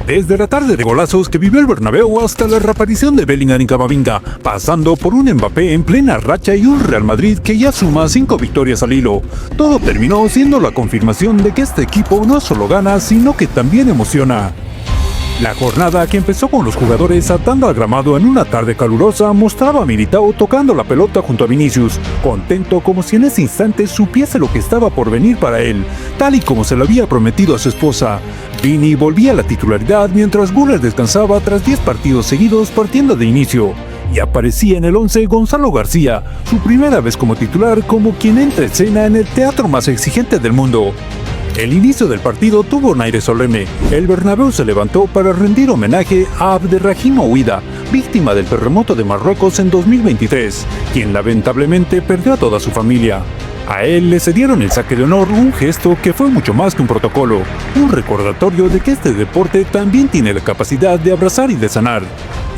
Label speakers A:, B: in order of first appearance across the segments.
A: Desde la tarde de golazos que vivió el Bernabéu hasta la reaparición de Bellingham en Camavinga, pasando por un Mbappé en plena racha y un Real Madrid que ya suma 5 victorias al hilo, todo terminó siendo la confirmación de que este equipo no solo gana, sino que también emociona. La jornada, que empezó con los jugadores atando al gramado en una tarde calurosa, mostraba a Militao tocando la pelota junto a Vinicius, contento como si en ese instante supiese lo que estaba por venir para él, tal y como se lo había prometido a su esposa. Vini volvía a la titularidad mientras Güler descansaba tras 10 partidos seguidos partiendo de inicio. Y aparecía en el 11 Gonzalo García, su primera vez como titular, como quien entra en escena en el teatro más exigente del mundo. El inicio del partido tuvo un aire solemne. El Bernabéu se levantó para rendir homenaje a Abderrahim Ouida, víctima del terremoto de Marruecos en 2023, quien lamentablemente perdió a toda su familia. A él le cedieron el saque de honor, un gesto que fue mucho más que un protocolo, un recordatorio de que este deporte también tiene la capacidad de abrazar y de sanar.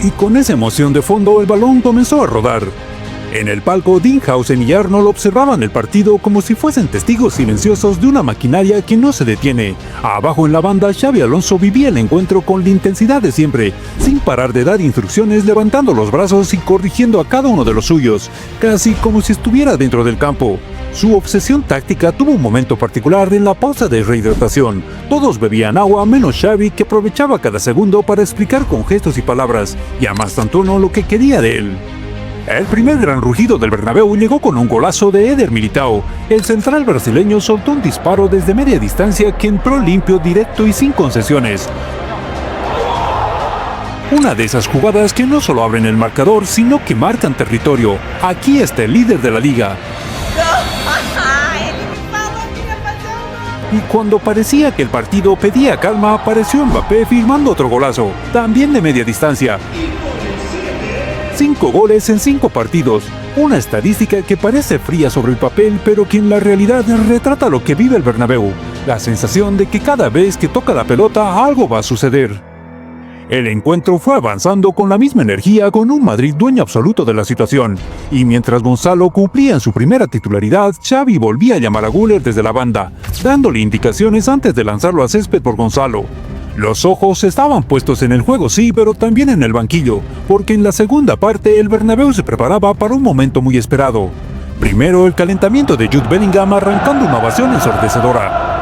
A: Y con esa emoción de fondo, el balón comenzó a rodar. En el palco, Dinghausen y Arnold observaban el partido como si fuesen testigos silenciosos de una maquinaria que no se detiene. Abajo en la banda, Xabi Alonso vivía el encuentro con la intensidad de siempre, sin parar de dar instrucciones, levantando los brazos y corrigiendo a cada uno de los suyos, casi como si estuviera dentro del campo. Su obsesión táctica tuvo un momento particular en la pausa de rehidratación. Todos bebían agua menos Xavi, que aprovechaba cada segundo para explicar con gestos y palabras, y a Mastantuono lo que quería de él. El primer gran rugido del Bernabéu llegó con un golazo de Éder Militao. El central brasileño soltó un disparo desde media distancia que entró limpio, directo y sin concesiones. Una de esas jugadas que no solo abren el marcador, sino que marcan territorio. Aquí está el líder de la liga. Y cuando parecía que el partido pedía calma, apareció Mbappé firmando otro golazo, también de media distancia. 5 goles en 5 partidos, una estadística que parece fría sobre el papel, pero que en la realidad retrata lo que vive el Bernabéu, la sensación de que cada vez que toca la pelota algo va a suceder. El encuentro fue avanzando con la misma energía, con un Madrid dueño absoluto de la situación, y mientras Gonzalo cumplía en su primera titularidad, Xavi volvía a llamar a Güler desde la banda, dándole indicaciones antes de lanzarlo a césped por Gonzalo. Los ojos estaban puestos en el juego, sí, pero también en el banquillo, porque en la segunda parte el Bernabéu se preparaba para un momento muy esperado. Primero, el calentamiento de Jude Bellingham arrancando una ovación ensordecedora.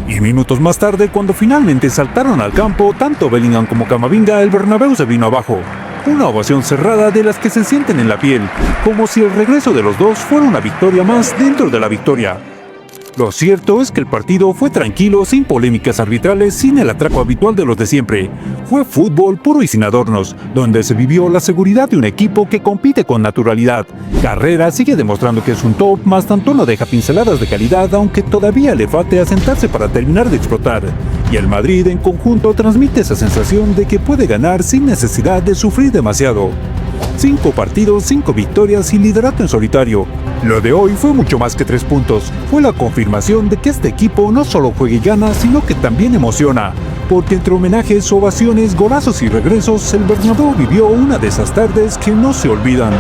A: Y minutos más tarde, cuando finalmente saltaron al campo, tanto Bellingham como Camavinga, el Bernabéu se vino abajo. Una ovación cerrada de las que se sienten en la piel, como si el regreso de los dos fuera una victoria más dentro de la victoria. Lo cierto es que el partido fue tranquilo, sin polémicas arbitrales, sin el atraco habitual de los de siempre. Fue fútbol puro y sin adornos, donde se vivió la seguridad de un equipo que compite con naturalidad. Carrera sigue demostrando que es un top, Mastantuono deja pinceladas de calidad, aunque todavía le falte asentarse para terminar de explotar. Y el Madrid en conjunto transmite esa sensación de que puede ganar sin necesidad de sufrir demasiado. 5 partidos, 5 victorias y liderato en solitario. Lo de hoy fue mucho más que 3 puntos. Fue la confirmación de que este equipo no solo juega y gana, sino que también emociona. Porque entre homenajes, ovaciones, golazos y regresos, el Bernabéu vivió una de esas tardes que no se olvidan.